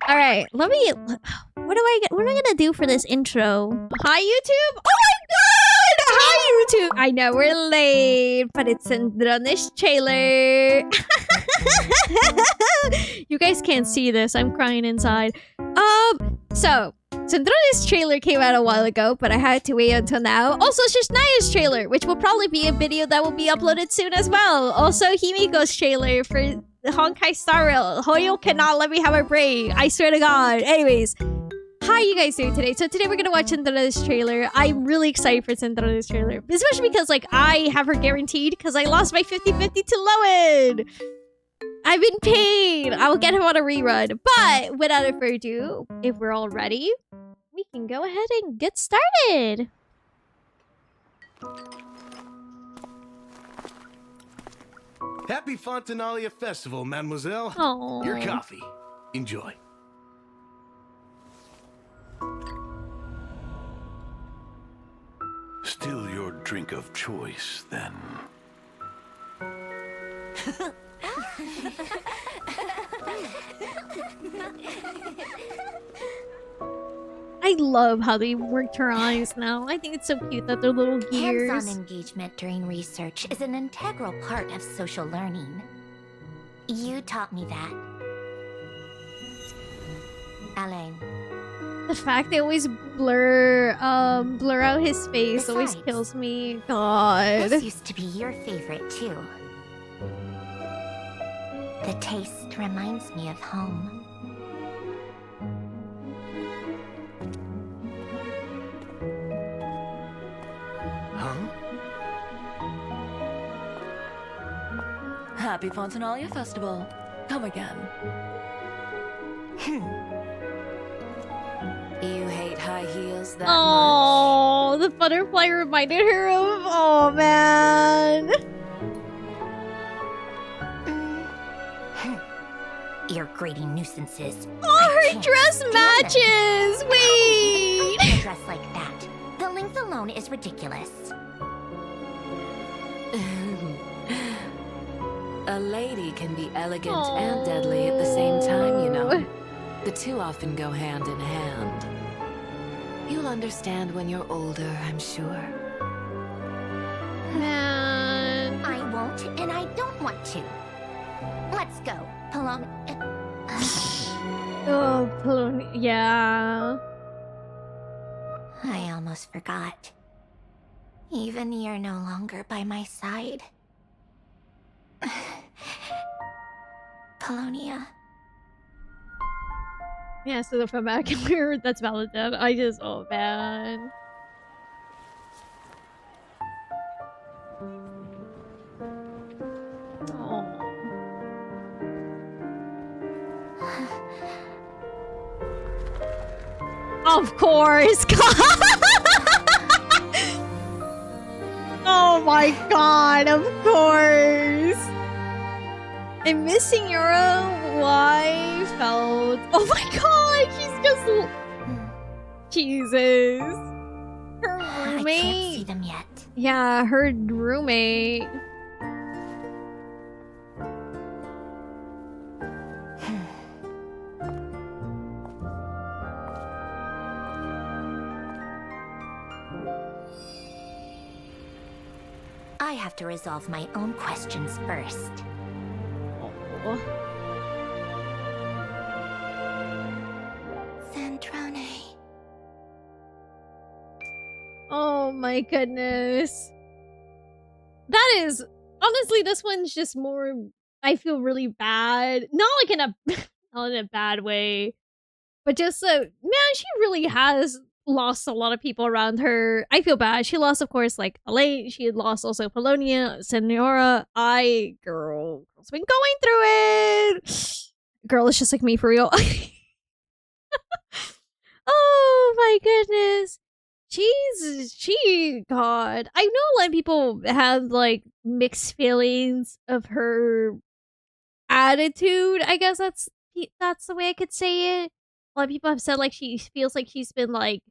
All right, let me. What am I gonna do for this intro? Hi YouTube! Oh my god! Hi YouTube! I know we're late, but it's Sandrone's trailer. You guys can't see this. I'm crying inside. So Sandrone's trailer came out a while ago, but I had to wait until now. Also, Shishnaya's trailer, which will probably be a video that will be uploaded soon as well. Also, Himiko's trailer for the Honkai Star Rail. Hoyo cannot let me have a break. I swear to God. Anyways, how are you guys doing today? So today we're gonna watch Sandrone's trailer. I'm really excited for Sandrone's trailer, especially because like I have her guaranteed because I lost my 50-50 to Lowen. I've been paid. I will get him on a rerun. But without further ado, if we're all ready, we can go ahead and get started. Happy Fontanalia Festival, mademoiselle. Aww. Your coffee. Enjoy. Still your drink of choice, then. I love how they worked her eyes now. I think it's so cute that they're little gears. Hands-on engagement during research is an integral part of social learning. You taught me that. Alain. The fact they always blur out his face always Besides, kills me. God. This used to be your favorite too. The taste reminds me of home. Happy Fontanalia Festival. Come again. You hate high heels that Oh, the butterfly reminded her of. Oh man. You're grading nuisances. Oh, her dress matches. Wait. A dress like that. The length alone is ridiculous. A lady can be elegant and deadly at the same time, you know. The two often go hand in hand. You'll understand when you're older, I'm sure. Man. I won't, and I don't want to. Let's go, Palom. Oh, Polonia. Yeah. I almost forgot. Even you're no longer by my side. Polonia. Yeah, so from back here, that's valid then. I just, oh man. Oh. Of course, oh my god, of course. I'm missing your wife felt. Oh my god, she's just. Jesus. Her roommate. I can't see them yet. Yeah, her roommate. I have to resolve my own questions first. Sandrone. Oh my goodness. That is honestly, this one's just more. I feel really bad. Not like in a not in a bad way, but just man, she really has lost a lot of people around her. I feel bad. She lost, of course, like Alain. She had lost also Polonia, Senora. Girl's been going through it. Girl, it's just like me for real. Oh my goodness. God. I know a lot of people have like mixed feelings of her attitude. I guess that's the way I could say it. A lot of people have said like she feels like she's been like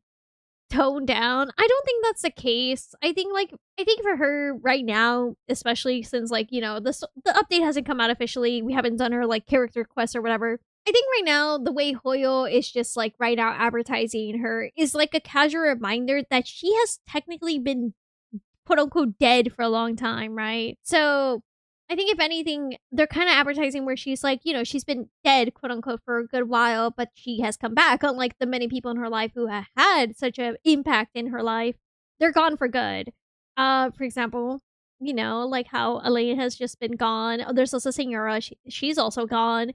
toned down. I don't think that's the case. I think for her right now, especially since like, you know, the update hasn't come out officially. We haven't done her like character quest or whatever. I think right now, the way Hoyo is just like right now advertising her is like a casual reminder that she has technically been quote unquote dead for a long time, right? So I think if anything, they're kind of advertising where she's like, you know, she's been dead, quote unquote, for a good while, but she has come back. Unlike the many people in her life who have had such an impact in her life, they're gone for good. For example, you know, like how Elaine has just been gone. Oh, there's also Senora, she's also gone.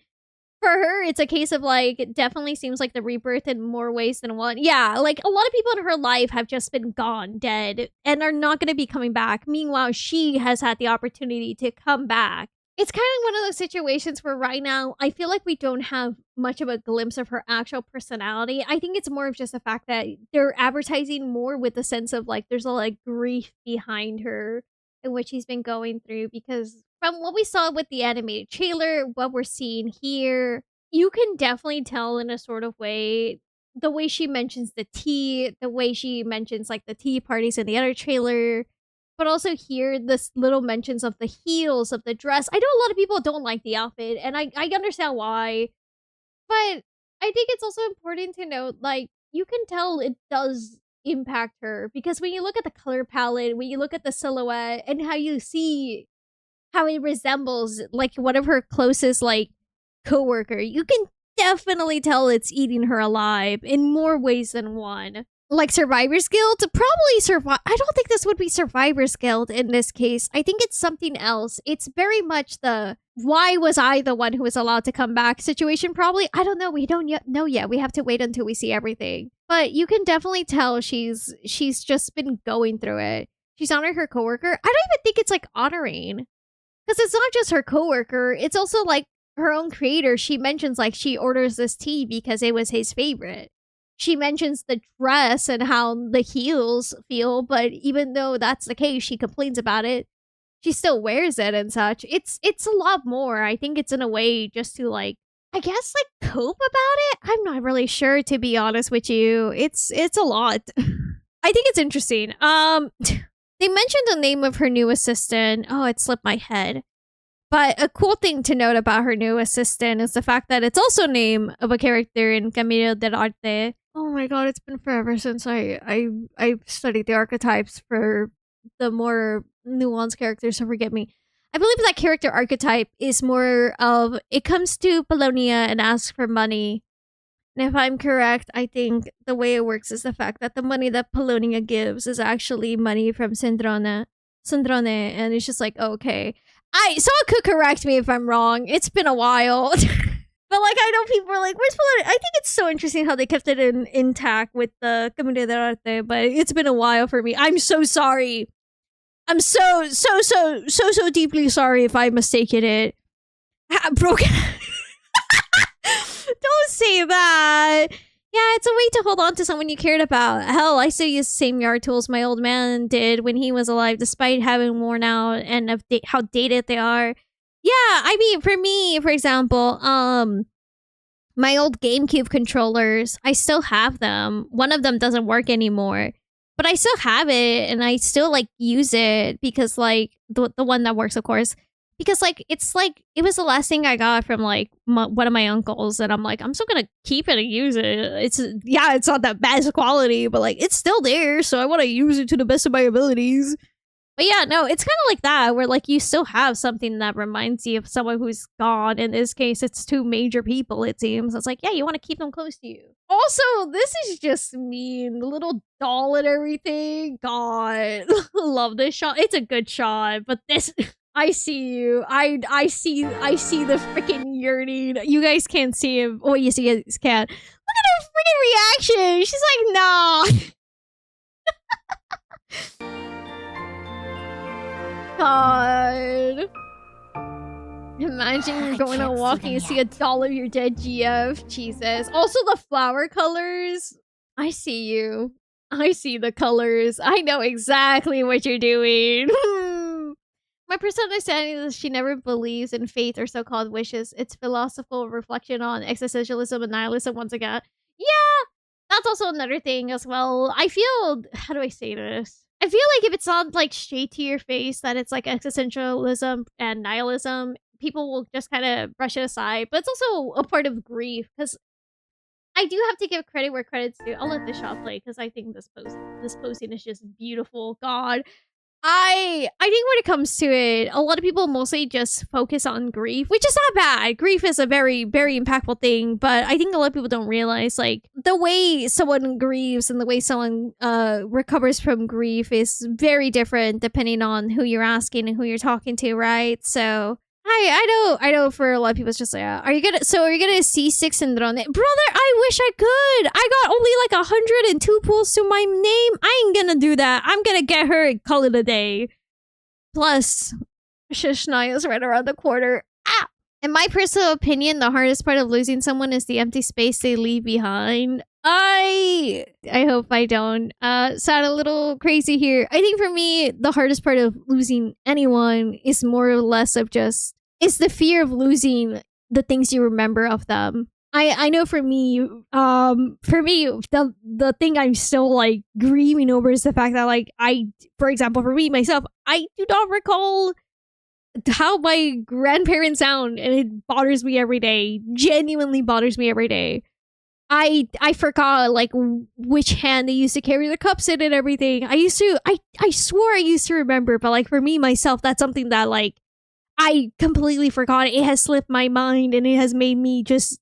For her, it's a case of like, it definitely seems like the rebirth in more ways than one. Yeah, like a lot of people in her life have just been gone, dead, and are not going to be coming back. Meanwhile, she has had the opportunity to come back. It's kind of one of those situations where right now, I feel like we don't have much of a glimpse of her actual personality. I think it's more of just the fact that they're advertising more with the sense of like, there's a lot of grief behind her and what she's been going through, because from what we saw with the animated trailer, what we're seeing here, you can definitely tell in a sort of way, the way she mentions the tea, the way she mentions like the tea parties in the other trailer, but also here, this little mentions of the heels, of the dress. I know a lot of people don't like the outfit, and I understand why, but I think it's also important to note, like, you can tell it does impact her, because when you look at the color palette, when you look at the silhouette, and how you see how it resembles like one of her closest like coworker, you can definitely tell it's eating her alive in more ways than one. Like Survivor's Guild, probably survive. I don't think this would be Survivor's Guild in this case. I think it's something else. It's very much the why was I the one who was allowed to come back situation. Probably, I don't know. We don't know yet. We have to wait until we see everything. But you can definitely tell she's just been going through it. She's honoring her coworker. I don't even think it's like honoring, because it's not just her coworker. It's also like her own creator. She mentions like she orders this tea because it was his favorite. She mentions the dress and how the heels feel, but even though that's the case, she complains about it. She still wears it and such. It's a lot more. I think it's in a way just to like, I guess like cope about it. I'm not really sure, to be honest with you. It's a lot. I think it's interesting. They mentioned the name of her new assistant. Oh, it slipped my head. But a cool thing to note about her new assistant is the fact that it's also name of a character in Camino del Arte. Oh my god, it's been forever since I studied the archetypes for the more nuanced characters, so forgive me. I believe that character archetype is more of, it comes to Polonia and asks for money. And if I'm correct, I think the way it works is the fact that the money that Polonia gives is actually money from Sandrone. And it's just like, okay. Someone could correct me if I'm wrong. It's been a while. But like, I know people are like, where's Polonia? I think it's so interesting how they kept it intact with the Camino del Arte, but it's been a while for me. I'm so sorry. I'm so deeply sorry if I mistaken it. Broken. Don't say that. Yeah, it's a way to hold on to someone you cared about. Hell, I still use the same yard tools my old man did when he was alive, despite having worn out and of how dated they are. Yeah, I mean, for me, for example, my old GameCube controllers, I still have them. One of them doesn't work anymore, but I still have it, and I still like use it because like the one that works, of course. Because like it's like it was the last thing I got from like one of my uncles, and I'm like, I'm still gonna keep it and use it. It's not that best quality, but like it's still there, so I want to use it to the best of my abilities. But yeah, no, it's kind of like that, where like you still have something that reminds you of someone who's gone. In this case, it's two major people, it seems. It's like, yeah, you want to keep them close to you. Also, this is just mean. The little doll and everything. God, love this shot. It's a good shot, but this. I see you. I see the freaking yearning. You guys can't see him. Oh, you see his cat. Look at her freaking reaction. She's like, nah. God. Imagine you're going on walk and you see a doll of your dead GF. Jesus. Also the flower colors. I see you. I see the colors. I know exactly what you're doing. My personal understanding is she never believes in fate or so-called wishes. It's philosophical reflection on existentialism and nihilism once again. Yeah, that's also another thing as well. I feel, how do I say this? I feel like if it's not like straight to your face that it's like existentialism and nihilism, people will just kind of brush it aside. But it's also a part of grief because I do have to give credit where credit's due. I'll let the shot play because I think this posting is just beautiful. God, I think when it comes to it, a lot of people mostly just focus on grief, which is not bad. Grief is a very, very impactful thing, but I think a lot of people don't realize like the way someone grieves and the way someone recovers from grief is very different depending on who you're asking and who you're talking to, right? So I know for a lot of people it's just like, are you gonna see C6 Sandrone? Brother, I wish I could. I got only like 102 pulls to my name. I ain't gonna do that. I'm gonna get her and call it a day. Plus, Shishnaya's right around the corner. Ah! In my personal opinion, the hardest part of losing someone is the empty space they leave behind. I hope I don't sound a little crazy here. I think for me, the hardest part of losing anyone is more or less of just it's the fear of losing the things you remember of them. I know for me, the thing I'm still like grieving over is the fact that like for example, for me myself, I do not recall how my grandparents sound, and it bothers me every day. Genuinely bothers me every day. I forgot like which hand they used to carry their cups in and everything. I swore I used to remember, but like for me myself, that's something that like I completely forgot. It has slipped my mind, and it has made me just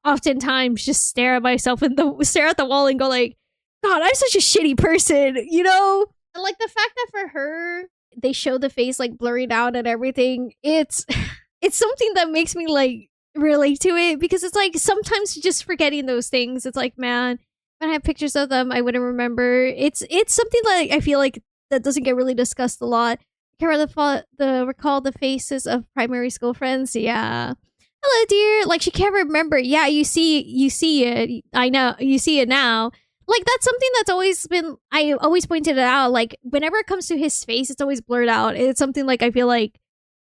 oftentimes just stare at the wall and go like, God, I'm such a shitty person, you know? And like the fact that for her they show the face like blurring out and everything, it's something that makes me like relate to it, because it's like sometimes just forgetting those things, it's like, man, if I had pictures of them I wouldn't remember. It's something like I feel like that doesn't get really discussed a lot. I can't recall the faces of primary school friends. Yeah, hello dear, like she can't remember. Yeah, you see it. I know you see it now. Like that's something that's always been, I always pointed it out, like whenever it comes to his face it's always blurred out. It's something like I feel like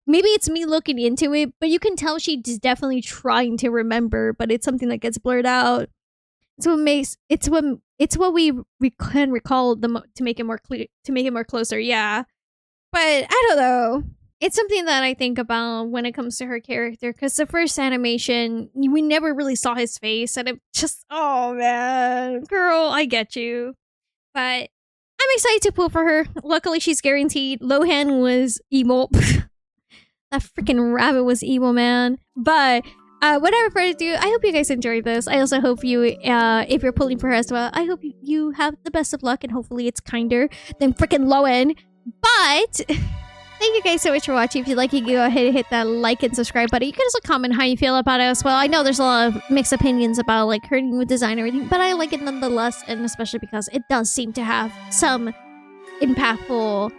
maybe it's me looking into it, but you can tell she's definitely trying to remember, but it's something that gets blurred out. It's what we can recall to make it more clear, to make it more closer. Yeah, but I don't know. It's something that I think about when it comes to her character, because the first animation we never really saw his face, and it just, oh man, girl, I get you. But I'm excited to pull for her. Luckily, she's guaranteed. Lohan was emo. That freaking rabbit was evil, man. But whatever further ado, I hope you guys enjoyed this. I also hope you, if you're pulling for her as well, I hope you have the best of luck, and hopefully it's kinder than freaking Lohan. But thank you guys so much for watching. If you like, you can go ahead and hit that like and subscribe button. You can also comment how you feel about it as well. I know there's a lot of mixed opinions about like her new design and everything, but I like it nonetheless, and especially because it does seem to have some impactful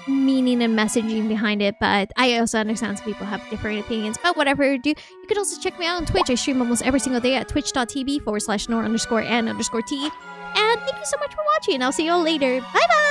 meaning and messaging behind it. But I also understand some people have different opinions. But whatever you do, you can also check me out on Twitch. I stream almost every single day at twitch.tv/Nohr_N_T. And thank you so much for watching. I'll see you all later. Bye bye.